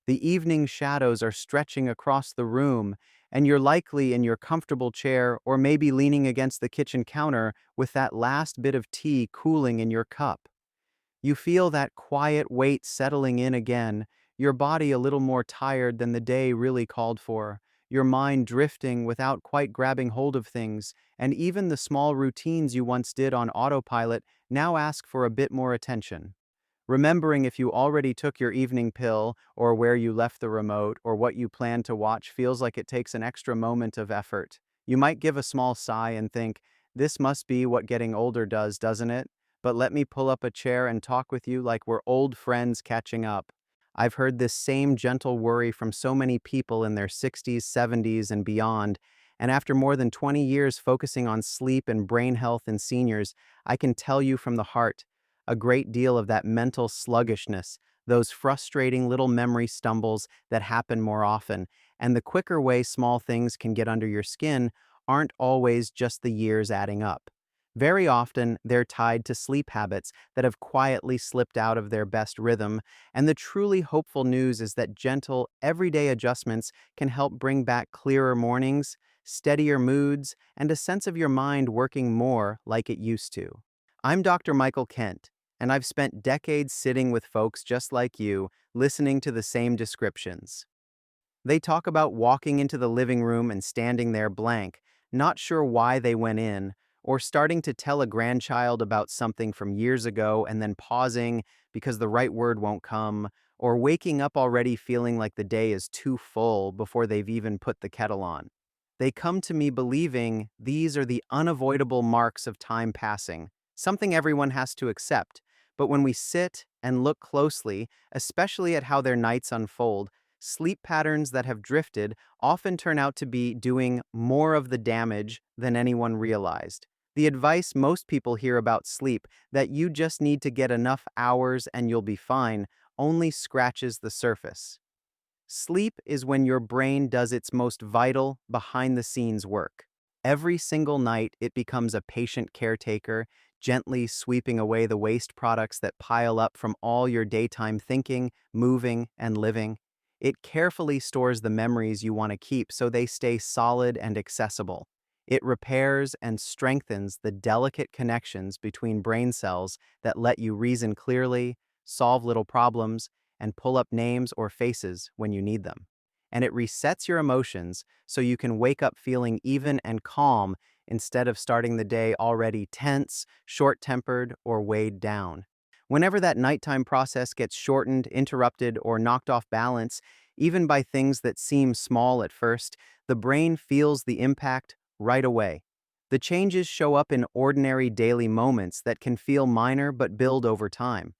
The evening shadows are stretching across the room, and you're likely in your comfortable chair or maybe leaning against the kitchen counter with that last bit of tea cooling in your cup. You feel that quiet weight settling in again, your body a little more tired than the day really called for, your mind drifting without quite grabbing hold of things, and even the small routines you once did on autopilot now ask for a bit more attention. Remembering if you already took your evening pill, or where you left the remote, or what you plan to watch feels like it takes an extra moment of effort. You might give a small sigh and think, this must be what getting older does, doesn't it? But let me pull up a chair and talk with you like we're old friends catching up. I've heard this same gentle worry from so many people in their 60s, 70s, and beyond, and after more than 20 years focusing on sleep and brain health in seniors, I can tell you from the heart, a great deal of that mental sluggishness, those frustrating little memory stumbles that happen more often, and the quicker way small things can get under your skin aren't always just the years adding up. Very often, they're tied to sleep habits that have quietly slipped out of their best rhythm, and the truly hopeful news is that gentle, everyday adjustments can help bring back clearer mornings, steadier moods, and a sense of your mind working more like it used to. I'm Dr. Michael Kent, and I've spent decades sitting with folks just like you, listening to the same descriptions. They talk about walking into the living room and standing there blank, not sure why they went in, or starting to tell a grandchild about something from years ago and then pausing because the right word won't come, or waking up already feeling like the day is too full before they've even put the kettle on. They come to me believing these are the unavoidable marks of time passing, something everyone has to accept. But when we sit and look closely, especially at how their nights unfold, sleep patterns that have drifted often turn out to be doing more of the damage than anyone realized. The advice most people hear about sleep, that you just need to get enough hours and you'll be fine, only scratches the surface. Sleep is when your brain does its most vital, behind the scenes work. Every single night, it becomes a patient caretaker, gently sweeping away the waste products that pile up from all your daytime thinking, moving, and living. It carefully stores the memories you want to keep so they stay solid and accessible. It repairs and strengthens the delicate connections between brain cells that let you reason clearly, solve little problems, and pull up names or faces when you need them. And it resets your emotions so you can wake up feeling even and calm instead of starting the day already tense, short-tempered, or weighed down. Whenever that nighttime process gets shortened, interrupted, or knocked off balance, even by things that seem small at first, the brain feels the impact right away. The changes show up in ordinary daily moments that can feel minor but build over time.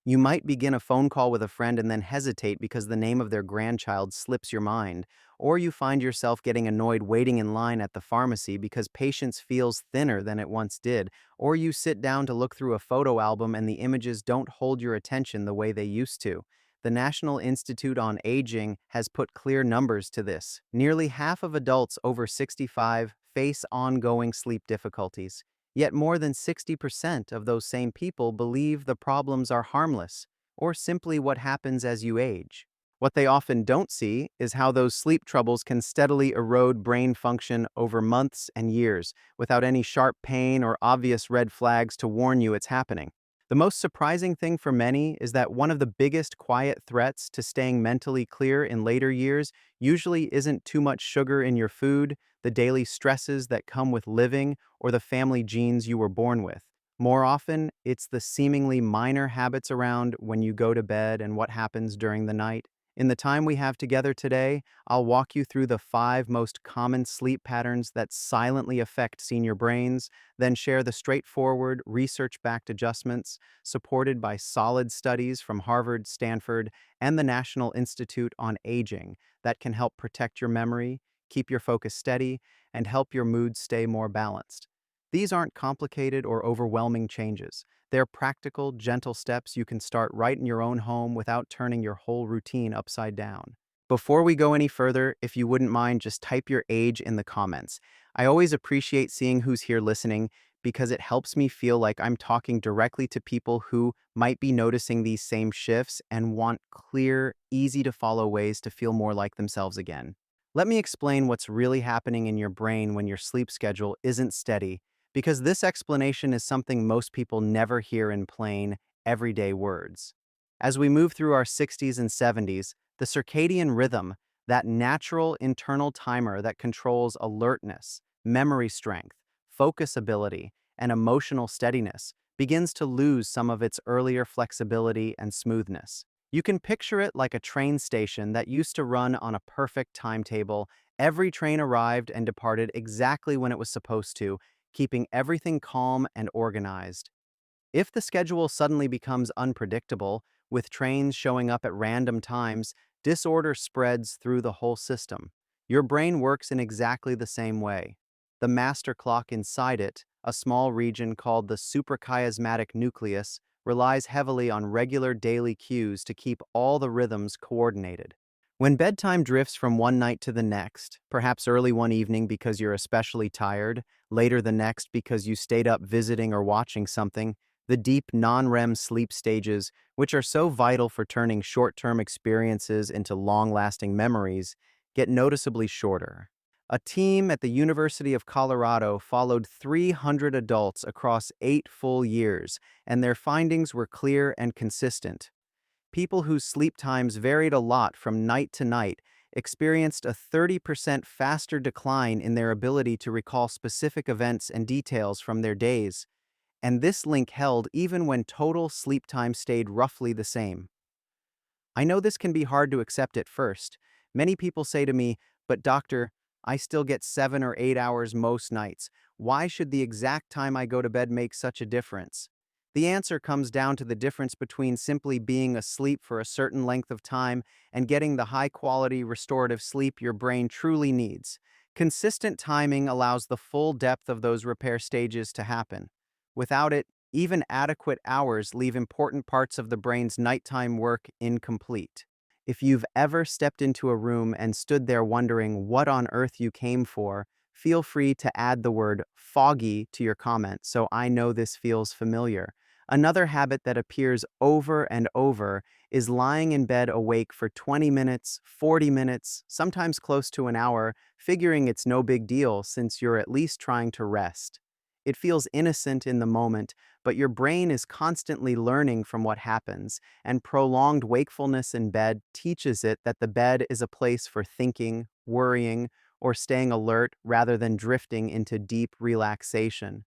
You might begin a phone call with a friend and then hesitate because the name of their grandchild slips your mind, or you find yourself getting annoyed waiting in line at the pharmacy because patience feels thinner than it once did, or you sit down to look through a photo album and the images don't hold your attention the way they used to. The National Institute on Aging has put clear numbers to this. Nearly half of adults over 65 face ongoing sleep difficulties. Yet more than 60% of those same people believe the problems are harmless, or simply what happens as you age. What they often don't see is how those sleep troubles can steadily erode brain function over months and years, without any sharp pain or obvious red flags to warn you it's happening. The most surprising thing for many is that one of the biggest quiet threats to staying mentally clear in later years usually isn't too much sugar in your food, the daily stresses that come with living, or the family genes you were born with. More often, it's the seemingly minor habits around when you go to bed and what happens during the night. In the time we have together today, I'll walk you through the 5 most common sleep patterns that silently affect senior brains, then share the straightforward, research-backed adjustments supported by solid studies from Harvard, Stanford, and the National Institute on Aging that can help protect your memory, keep your focus steady, and help your mood stay more balanced. These aren't complicated or overwhelming changes. They're practical, gentle steps you can start right in your own home without turning your whole routine upside down. Before we go any further, if you wouldn't mind, just type your age in the comments. I always appreciate seeing who's here listening because it helps me feel like I'm talking directly to people who might be noticing these same shifts and want clear, easy to follow ways to feel more like themselves again. Let me explain what's really happening in your brain when your sleep schedule isn't steady, because this explanation is something most people never hear in plain, everyday words. As we move through our 60s and 70s, the circadian rhythm, that natural internal timer that controls alertness, memory strength, focus ability, and emotional steadiness, begins to lose some of its earlier flexibility and smoothness. You can picture it like a train station that used to run on a perfect timetable. Every train arrived and departed exactly when it was supposed to, keeping everything calm and organized. If the schedule suddenly becomes unpredictable, with trains showing up at random times, disorder spreads through the whole system. Your brain works in exactly the same way. The master clock inside it, a small region called the suprachiasmatic nucleus, relies heavily on regular daily cues to keep all the rhythms coordinated. When bedtime drifts from one night to the next, perhaps early one evening because you're especially tired, later the next because you stayed up visiting or watching something, the deep non-REM sleep stages, which are so vital for turning short-term experiences into long-lasting memories, get noticeably shorter. A team at the University of Colorado followed 300 adults across 8 full years, and their findings were clear and consistent. People whose sleep times varied a lot from night to night experienced a 30% faster decline in their ability to recall specific events and details from their days, and this link held even when total sleep time stayed roughly the same. I know this can be hard to accept at first. Many people say to me, "But doctor, I still get 7 or 8 hours most nights. Why should the exact time I go to bed make such a difference?" The answer comes down to the difference between simply being asleep for a certain length of time and getting the high-quality restorative sleep your brain truly needs. Consistent timing allows the full depth of those repair stages to happen. Without it, even adequate hours leave important parts of the brain's nighttime work incomplete. If you've ever stepped into a room and stood there wondering what on earth you came for, feel free to add the word foggy to your comment so I know this feels familiar. Another habit that appears over and over is lying in bed awake for 20 minutes, 40 minutes, sometimes close to an hour, figuring it's no big deal since you're at least trying to rest. It feels innocent in the moment, but your brain is constantly learning from what happens, and prolonged wakefulness in bed teaches it that the bed is a place for thinking, worrying, or staying alert rather than drifting into deep relaxation.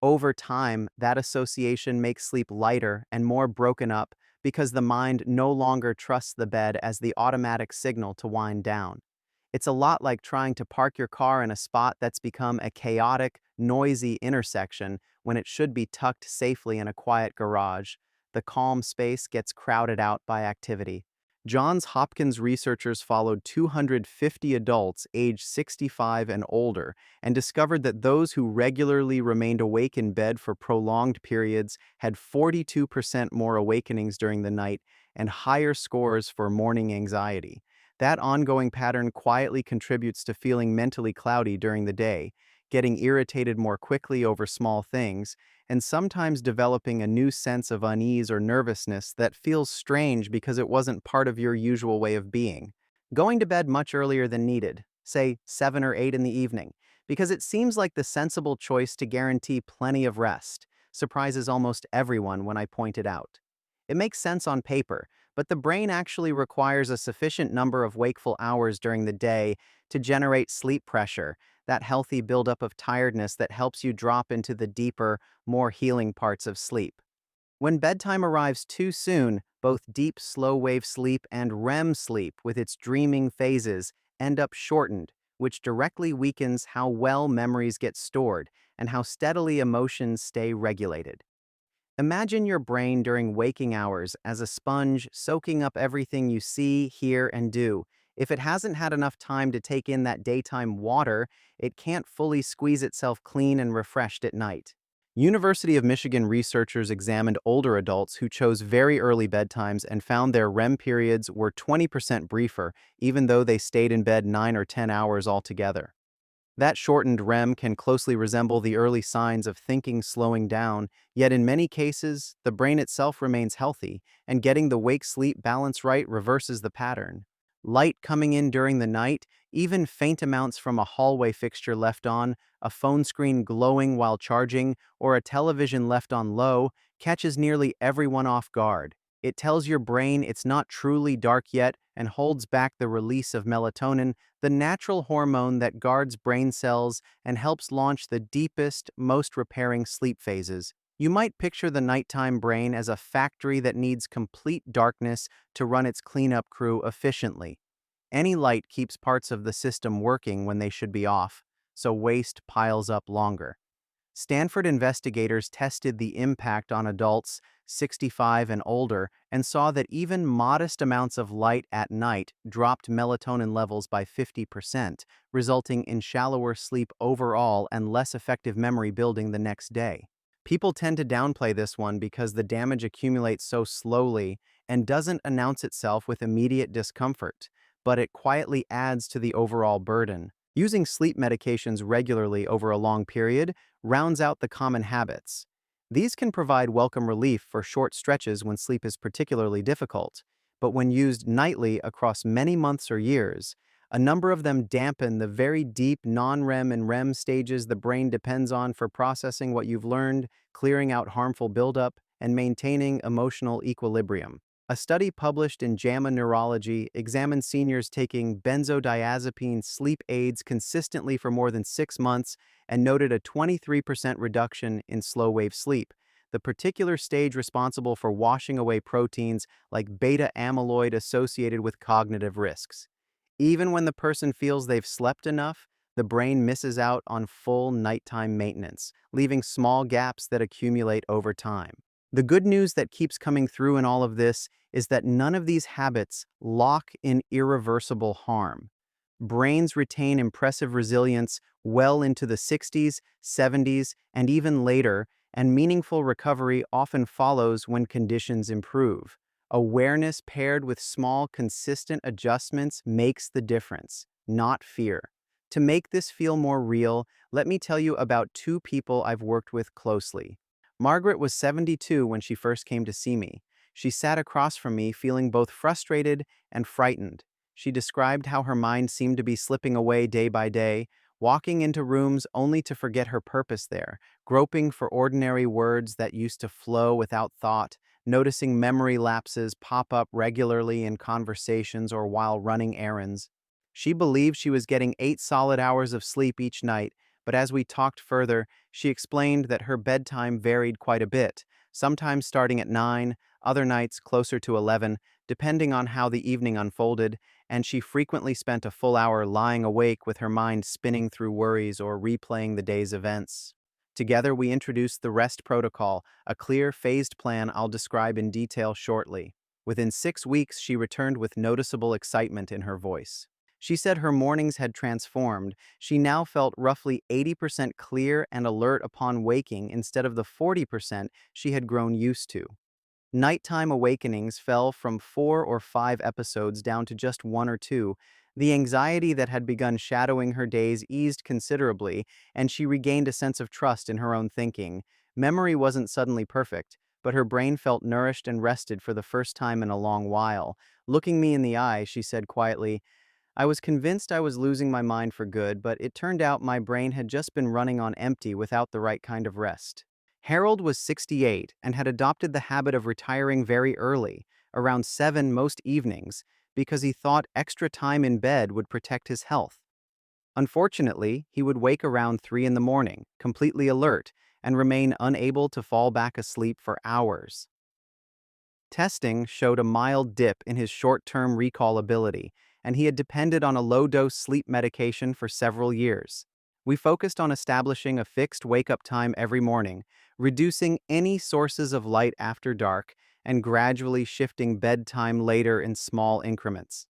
Over time, that association makes sleep lighter and more broken up because the mind no longer trusts the bed as the automatic signal to wind down. It's a lot like trying to park your car in a spot that's become a chaotic, noisy intersection when it should be tucked safely in a quiet garage. The calm space gets crowded out by activity. Johns Hopkins researchers followed 250 adults aged 65 and older and discovered that those who regularly remained awake in bed for prolonged periods had 42% more awakenings during the night and higher scores for morning anxiety. That ongoing pattern quietly contributes to feeling mentally cloudy during the day, getting irritated more quickly over small things, and sometimes developing a new sense of unease or nervousness that feels strange because it wasn't part of your usual way of being. Going to bed much earlier than needed, say 7 or 8 in the evening, because it seems like the sensible choice to guarantee plenty of rest, surprises almost everyone when I point it out. It makes sense on paper, but the brain actually requires a sufficient number of wakeful hours during the day to generate sleep pressure, that healthy buildup of tiredness that helps you drop into the deeper, more healing parts of sleep. When bedtime arrives too soon, both deep, slow-wave sleep and REM sleep, with its dreaming phases, end up shortened, which directly weakens how well memories get stored and how steadily emotions stay regulated. Imagine your brain during waking hours as a sponge soaking up everything you see, hear, and do. If it hasn't had enough time to take in that daytime water, it can't fully squeeze itself clean and refreshed at night. University of Michigan researchers examined older adults who chose very early bedtimes and found their REM periods were 20% briefer, even though they stayed in bed 9 or 10 hours altogether. That shortened REM can closely resemble the early signs of thinking slowing down, yet in many cases, the brain itself remains healthy, and getting the wake-sleep balance right reverses the pattern. Light coming in during the night, even faint amounts from a hallway fixture left on, a phone screen glowing while charging, or a television left on low, catches nearly everyone off guard. It tells your brain it's not truly dark yet and holds back the release of melatonin, the natural hormone that guards brain cells and helps launch the deepest, most repairing sleep phases. You might picture the nighttime brain as a factory that needs complete darkness to run its cleanup crew efficiently. Any light keeps parts of the system working when they should be off, so waste piles up longer. Stanford investigators tested the impact on adults 65 and older and saw that even modest amounts of light at night dropped melatonin levels by 50%, resulting in shallower sleep overall and less effective memory building the next day. People tend to downplay this one because the damage accumulates so slowly and doesn't announce itself with immediate discomfort, but it quietly adds to the overall burden. Using sleep medications regularly over a long period rounds out the common habits. These can provide welcome relief for short stretches when sleep is particularly difficult, but when used nightly across many months or years, a number of them dampen the very deep non-REM and REM stages the brain depends on for processing what you've learned, clearing out harmful buildup, and maintaining emotional equilibrium. A study published in JAMA Neurology examined seniors taking benzodiazepine sleep aids consistently for more than 6 months and noted a 23% reduction in slow-wave sleep, the particular stage responsible for washing away proteins like beta amyloid associated with cognitive risks. Even when the person feels they've slept enough, the brain misses out on full nighttime maintenance, leaving small gaps that accumulate over time. The good news that keeps coming through in all of this is that none of these habits lock in irreversible harm. Brains retain impressive resilience well into the 60s, 70s, and even later, and meaningful recovery often follows when conditions improve. Awareness paired with small, consistent adjustments makes the difference, not fear. To make this feel more real, let me tell you about two people I've worked with closely. Margaret was 72 when she first came to see me. She sat across from me feeling both frustrated and frightened. She described how her mind seemed to be slipping away day by day, walking into rooms only to forget her purpose there, groping for ordinary words that used to flow without thought, noticing memory lapses pop up regularly in conversations or while running errands. She believed she was getting 8 solid hours of sleep each night, but as we talked further, she explained that her bedtime varied quite a bit, sometimes starting at 9, other nights closer to 11, depending on how the evening unfolded, and she frequently spent a full hour lying awake with her mind spinning through worries or replaying the day's events. Together, we introduced the REST protocol, a clear, phased plan I'll describe in detail shortly. Within 6 weeks, she returned with noticeable excitement in her voice. She said her mornings had transformed. She now felt roughly 80% clear and alert upon waking instead of the 40% she had grown used to. Nighttime awakenings fell from 4 or 5 episodes down to just 1 or 2. The anxiety that had begun shadowing her days eased considerably, and she regained a sense of trust in her own thinking. Memory wasn't suddenly perfect, but her brain felt nourished and rested for the first time in a long while. Looking me in the eye, she said quietly, "I was convinced I was losing my mind for good, but it turned out my brain had just been running on empty without the right kind of rest." Harold was 68 and had adopted the habit of retiring very early, around 7 most evenings, because he thought extra time in bed would protect his health. Unfortunately, he would wake around 3 in the morning, completely alert, and remain unable to fall back asleep for hours. Testing showed a mild dip in his short-term recall ability, and he had depended on a low-dose sleep medication for several years. We focused on establishing a fixed wake-up time every morning, reducing any sources of light after dark, and gradually shifting bedtime later in small increments.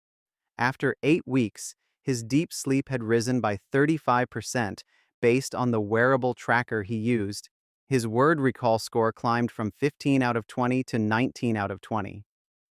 After 8 weeks, his deep sleep had risen by 35% based on the wearable tracker he used. His word recall score climbed from 15 out of 20 to 19 out of 20.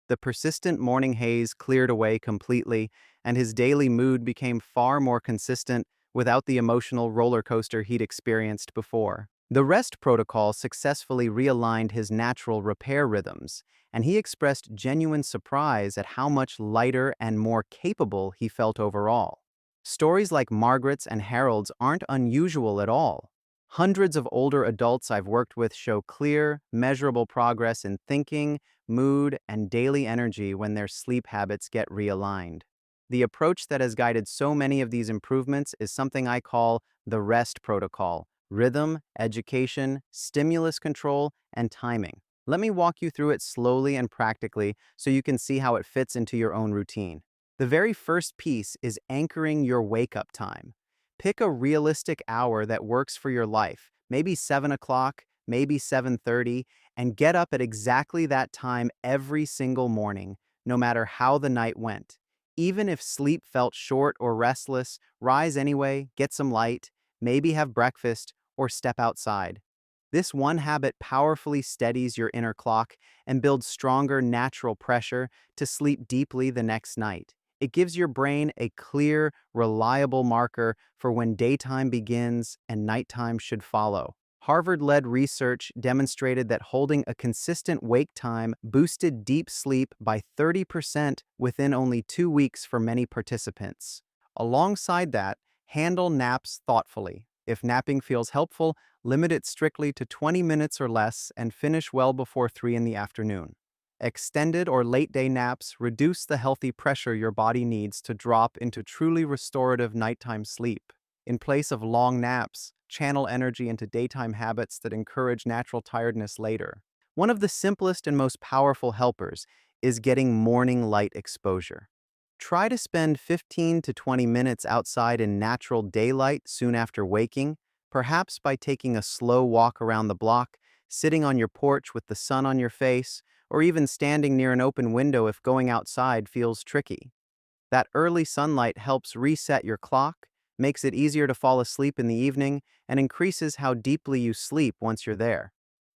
The persistent morning haze cleared away completely, and his daily mood became far more consistent without the emotional roller coaster he'd experienced before. The rest protocol successfully realigned his natural repair rhythms, and he expressed genuine surprise at how much lighter and more capable he felt overall. Stories like Margaret's and Harold's aren't unusual at all. Hundreds of older adults I've worked with show clear, measurable progress in thinking, mood, and daily energy when their sleep habits get realigned. The approach that has guided so many of these improvements is something I call the REST protocol: rhythm, education, stimulus control, and timing. Let me walk you through it slowly and practically so you can see how it fits into your own routine. The very first piece is anchoring your wake-up time. Pick a realistic hour that works for your life, maybe 7 o'clock, maybe 7:30, and get up at exactly that time every single morning, no matter how the night went. Even if sleep felt short or restless, rise anyway, get some light, maybe have breakfast, or step outside. This one habit powerfully steadies your inner clock and builds stronger natural pressure to sleep deeply the next night. It gives your brain a clear, reliable marker for when daytime begins and nighttime should follow. Harvard-led research demonstrated that holding a consistent wake time boosted deep sleep by 30% within only 2 weeks for many participants. Alongside that, handle naps thoughtfully. If napping feels helpful, limit it strictly to 20 minutes or less and finish well before 3 in the afternoon. Extended or late-day naps reduce the healthy pressure your body needs to drop into truly restorative nighttime sleep. In place of long naps, channel energy into daytime habits that encourage natural tiredness later. One of the simplest and most powerful helpers is getting morning light exposure. Try to spend 15 to 20 minutes outside in natural daylight soon after waking, perhaps by taking a slow walk around the block, sitting on your porch with the sun on your face, or even standing near an open window if going outside feels tricky. That early sunlight helps reset your clock, makes it easier to fall asleep in the evening, and increases how deeply you sleep once you're there.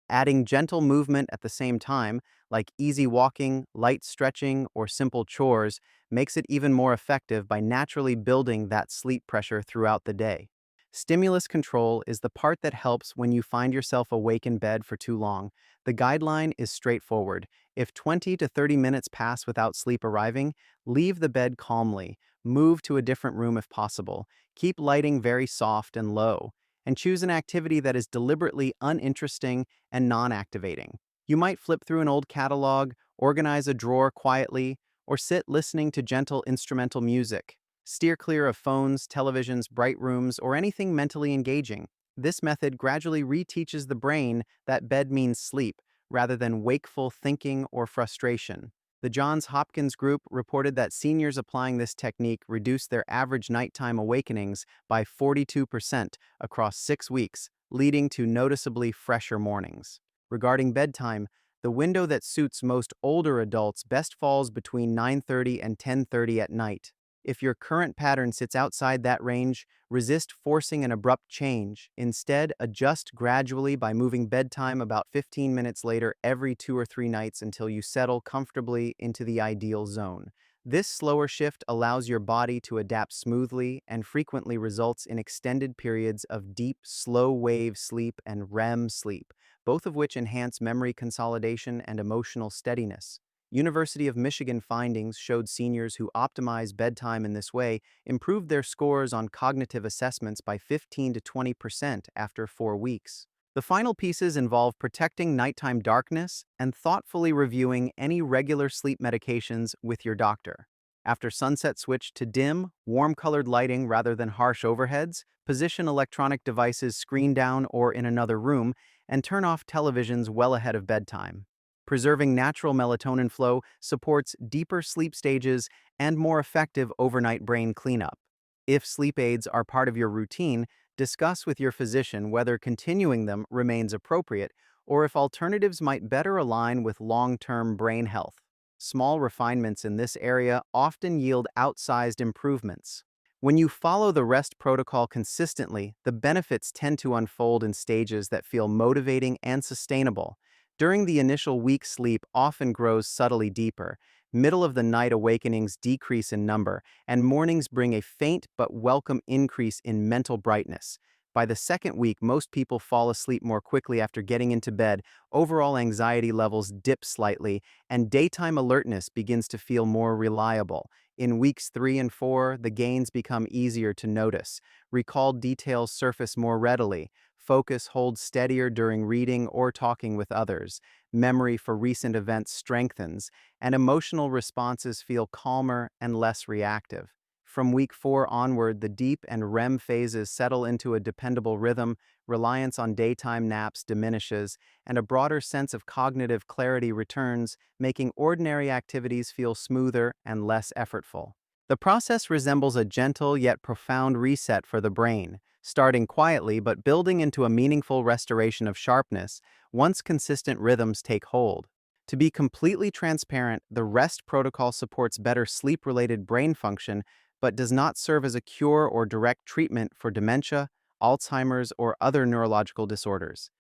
Adding gentle movement at the same time, like easy walking, light stretching, or simple chores, makes it even more effective by naturally building that sleep pressure throughout the day. Stimulus control is the part that helps when you find yourself awake in bed for too long. The guideline is straightforward. If 20 to 30 minutes pass without sleep arriving, leave the bed calmly, move to a different room if possible, keep lighting very soft and low, and choose an activity that is deliberately uninteresting and non-activating. You might flip through an old catalog, organize a drawer quietly, or sit listening to gentle instrumental music. Steer clear of phones, televisions, bright rooms, or anything mentally engaging. This method gradually reteaches the brain that bed means sleep, rather than wakeful thinking or frustration. The Johns Hopkins group reported that seniors applying this technique reduced their average nighttime awakenings by 42% across 6 weeks, leading to noticeably fresher mornings. Regarding bedtime, the window that suits most older adults best falls between 9:30 and 10:30 at night. If your current pattern sits outside that range, resist forcing an abrupt change. Instead, adjust gradually by moving bedtime about 15 minutes later every 2 or 3 nights until you settle comfortably into the ideal zone. This slower shift allows your body to adapt smoothly and frequently results in extended periods of deep, slow-wave sleep and REM sleep, both of which enhance memory consolidation and emotional steadiness. University of Michigan findings showed seniors who optimize bedtime in this way improved their scores on cognitive assessments by 15 to 20% after 4 weeks. The final pieces involve protecting nighttime darkness and thoughtfully reviewing any regular sleep medications with your doctor. After sunset, switch to dim, warm-colored lighting rather than harsh overheads, position electronic devices screen down or in another room, and turn off televisions well ahead of bedtime. Preserving natural melatonin flow supports deeper sleep stages and more effective overnight brain cleanup. If sleep aids are part of your routine, discuss with your physician whether continuing them remains appropriate or if alternatives might better align with long-term brain health. Small refinements in this area often yield outsized improvements. When you follow the REST protocol consistently, the benefits tend to unfold in stages that feel motivating and sustainable. During the initial week, sleep often grows subtly deeper, Middle of the night awakenings decrease in number, and mornings bring a faint but welcome increase in mental brightness. By the second week, most people fall asleep more quickly after getting into bed, overall anxiety levels dip slightly, and daytime alertness begins to feel more reliable. In weeks 3 and 4, the gains become easier to notice. Recalled details surface more readily. Focus holds steadier during reading or talking with others. Memory for recent events strengthens, and emotional responses feel calmer and less reactive. From week 4 onward, the deep and REM phases settle into a dependable rhythm, reliance on daytime naps diminishes, and a broader sense of cognitive clarity returns, making ordinary activities feel smoother and less effortful. The process resembles a gentle yet profound reset for the brain, starting quietly but building into a meaningful restoration of sharpness once consistent rhythms take hold. To be completely transparent, the REST protocol supports better sleep-related brain function but does not serve as a cure or direct treatment for dementia, Alzheimer's, or other neurological disorders.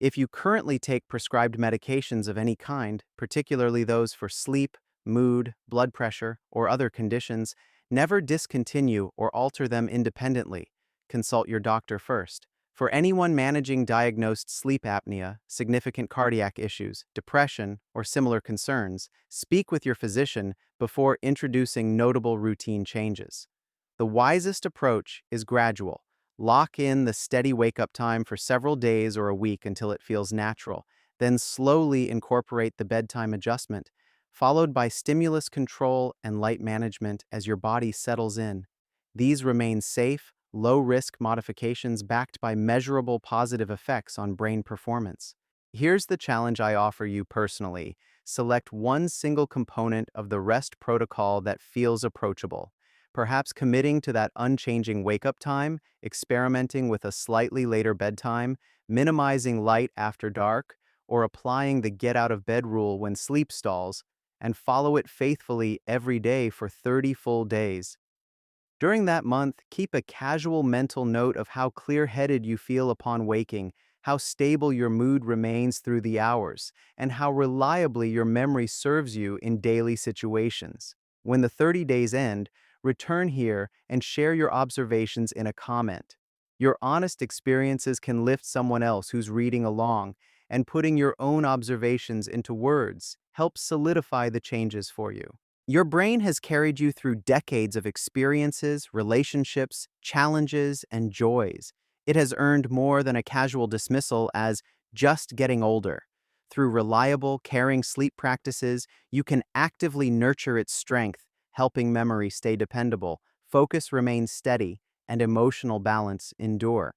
If you currently take prescribed medications of any kind, particularly those for sleep, mood, blood pressure, or other conditions, never discontinue or alter them independently. Consult your doctor first. For anyone managing diagnosed sleep apnea, significant cardiac issues, depression, or similar concerns, speak with your physician before introducing notable routine changes. The wisest approach is gradual. Lock in the steady wake-up time for several days or a week until it feels natural, then slowly incorporate the bedtime adjustment, followed by stimulus control and light management as your body settles in. These remain safe, low-risk modifications backed by measurable positive effects on brain performance. Here's the challenge I offer you personally. Select one single component of the REST protocol that feels approachable. Perhaps committing to that unchanging wake-up time, experimenting with a slightly later bedtime, minimizing light after dark, or applying the get-out-of-bed rule when sleep stalls, and follow it faithfully every day for 30 full days. During that month, keep a casual mental note of how clear-headed you feel upon waking, how stable your mood remains through the hours, and how reliably your memory serves you in daily situations. When the 30 days end, return here and share your observations in a comment. Your honest experiences can lift someone else who's reading along, and putting your own observations into words helps solidify the changes for you. Your brain has carried you through decades of experiences, relationships, challenges, and joys. It has earned more than a casual dismissal as just getting older. Through reliable, caring sleep practices, you can actively nurture its strength, helping memory stay dependable, focus remain steady, and emotional balance endure.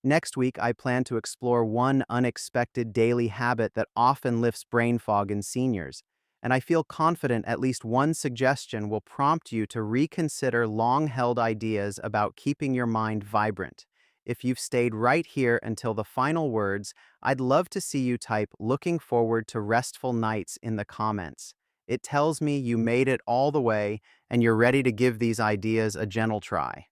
Next week, I plan to explore one unexpected daily habit that often lifts brain fog in seniors, and I feel confident at least one suggestion will prompt you to reconsider long-held ideas about keeping your mind vibrant. If you've stayed right here until the final words, I'd love to see you type "looking forward to restful nights" in the comments. It tells me you made it all the way and you're ready to give these ideas a gentle try.